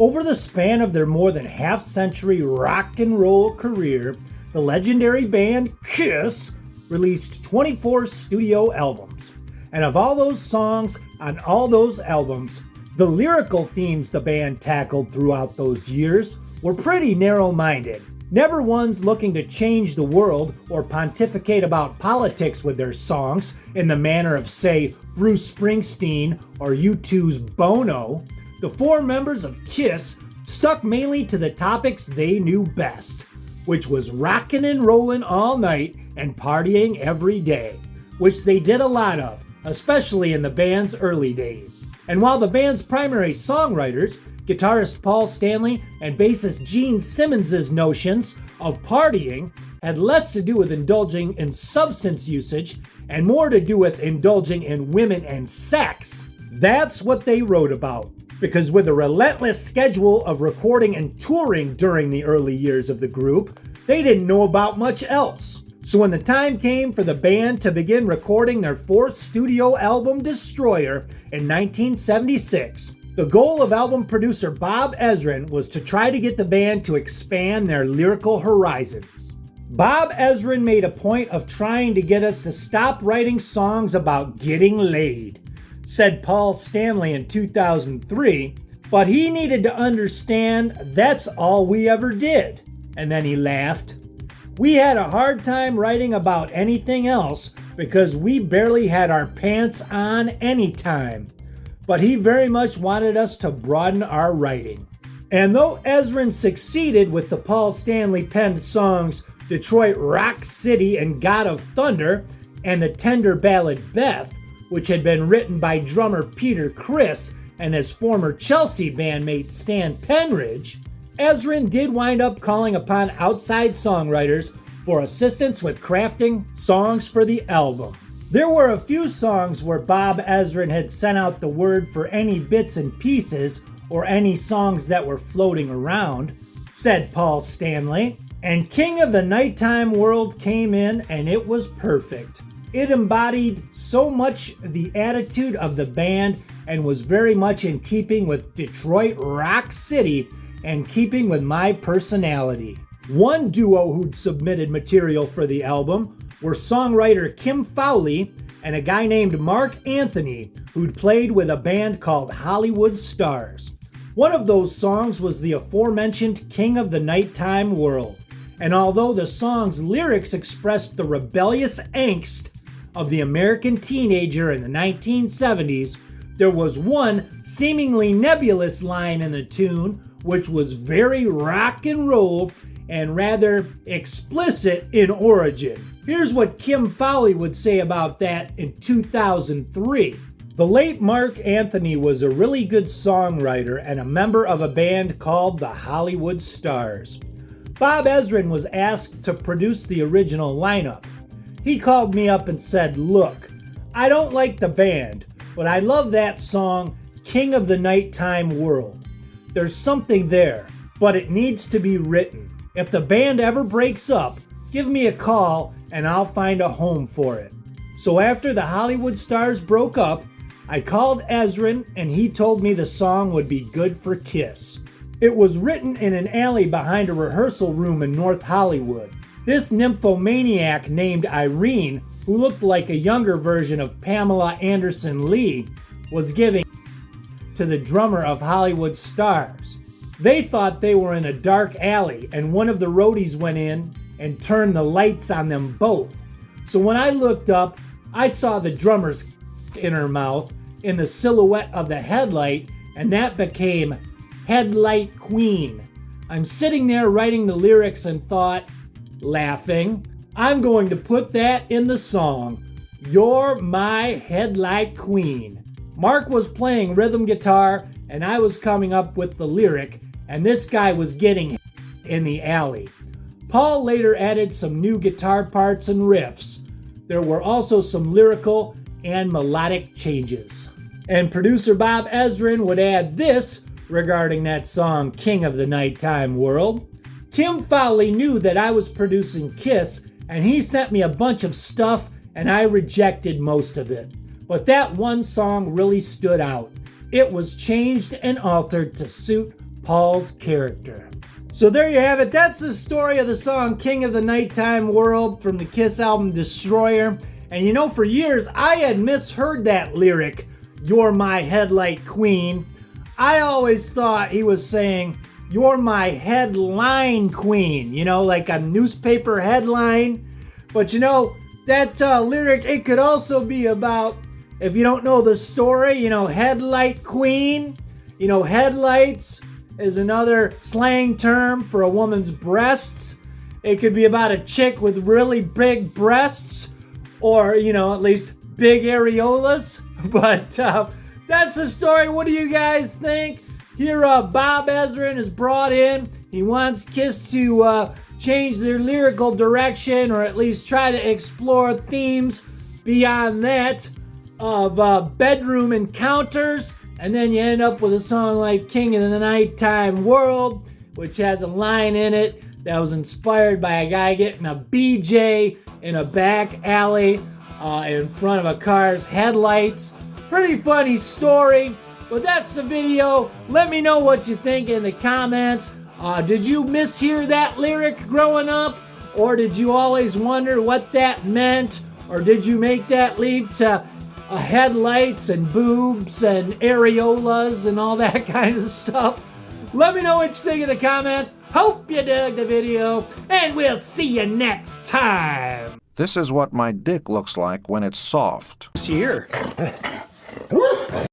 Over the span of their more than half-century rock and roll career, the legendary band Kiss released 24 studio albums. And of all those songs on all those albums, the lyrical themes the band tackled throughout those years were pretty narrow-minded. Never ones looking to change the world or pontificate about politics with their songs in the manner of, say, Bruce Springsteen or U2's Bono. The four members of Kiss stuck mainly to the topics they knew best, which was rockin' and rollin' all night and partying every day, which they did a lot of, especially in the band's early days. And while the band's primary songwriters, guitarist Paul Stanley and bassist Gene Simmons' notions of partying had less to do with indulging in substance usage and more to do with indulging in women and sex, that's what they wrote about. Because with a relentless schedule of recording and touring during the early years of the group, they didn't know about much else. So when the time came for the band to begin recording their fourth studio album, Destroyer, in 1976, the goal of album producer Bob Ezrin was to try to get the band to expand their lyrical horizons. Bob Ezrin made a point of trying to get us to stop writing songs about getting laid, said Paul Stanley in 2003, but he needed to understand that's all we ever did. And then he laughed. We had a hard time writing about anything else because we barely had our pants on any time. But he very much wanted us to broaden our writing. And though Ezrin succeeded with the Paul Stanley penned songs Detroit Rock City and God of Thunder and the tender ballad Beth, which had been written by drummer Peter Criss and his former Chelsea bandmate Stan Penridge, Ezrin did wind up calling upon outside songwriters for assistance with crafting songs for the album. There were a few songs where Bob Ezrin had sent out the word for any bits and pieces or any songs that were floating around, said Paul Stanley, and King of the Nighttime World came in and it was perfect. It embodied so much the attitude of the band and was very much in keeping with Detroit Rock City and keeping with my personality. One duo who'd submitted material for the album were songwriter Kim Fowley and a guy named Mark Anthony who'd played with a band called Hollywood Stars. One of those songs was the aforementioned King of the Nighttime World, and although the song's lyrics expressed the rebellious angst of the American teenager in the 1970s, there was one seemingly nebulous line in the tune which was very rock and roll and rather explicit in origin. Here's what Kim Fowley would say about that in 2003. The late Mark Anthony was a really good songwriter and a member of a band called the Hollywood Stars. Bob Ezrin was asked to produce the original lineup. He called me up and said, "Look, I don't like the band, but I love that song, King of the Nighttime World. There's something there, but it needs to be written. If the band ever breaks up, give me a call and I'll find a home for it." So after the Hollywood Stars broke up, I called Ezrin and he told me the song would be good for Kiss. It was written in an alley behind a rehearsal room in North Hollywood. This nymphomaniac named Irene, who looked like a younger version of Pamela Anderson Lee, was giving to the drummer of Hollywood Stars. They thought they were in a dark alley, and one of the roadies went in and turned the lights on them both. So when I looked up, I saw the drummer's in her mouth in the silhouette of the headlight, and that became Headlight Queen. I'm sitting there writing the lyrics and thought, laughing, I'm going to put that in the song, You're My Headlight Queen. Mark was playing rhythm guitar and I was coming up with the lyric, and this guy was getting in the alley. Paul later added some new guitar parts and riffs. There were also some lyrical and melodic changes. And producer Bob Ezrin would add this regarding that song, King of the Nighttime World. Kim Fowley knew that I was producing Kiss, and he sent me a bunch of stuff, and I rejected most of it. But that one song really stood out. It was changed and altered to suit Paul's character. So there you have it. That's the story of the song King of the Nighttime World from the Kiss album Destroyer. And you know, for years I had misheard that lyric, "You're my headlight queen." I always thought he was saying, "You're my headline queen," you know, like a newspaper headline. But you know, that lyric, it could also be about, if you don't know the story, you know, headlight queen. You know, headlights is another slang term for a woman's breasts. It could be about a chick with really big breasts, or, you know, at least big areolas. But that's the story. What do you guys think? Here, Bob Ezrin is brought in. He wants Kiss to change their lyrical direction, or at least try to explore themes beyond that of bedroom encounters. And then you end up with a song like King of the Nighttime World, which has a line in it that was inspired by a guy getting a BJ in a back alley in front of a car's headlights. Pretty funny story, but that's the video. Let me know what you think in the comments. Did you mishear that lyric growing up? Or did you always wonder what that meant? Or did you make that leap to headlights and boobs and areolas and all that kind of stuff? Let me know what you think in the comments. Hope you dug the video, and we'll see you next time. This is what my dick looks like when it's soft. Here.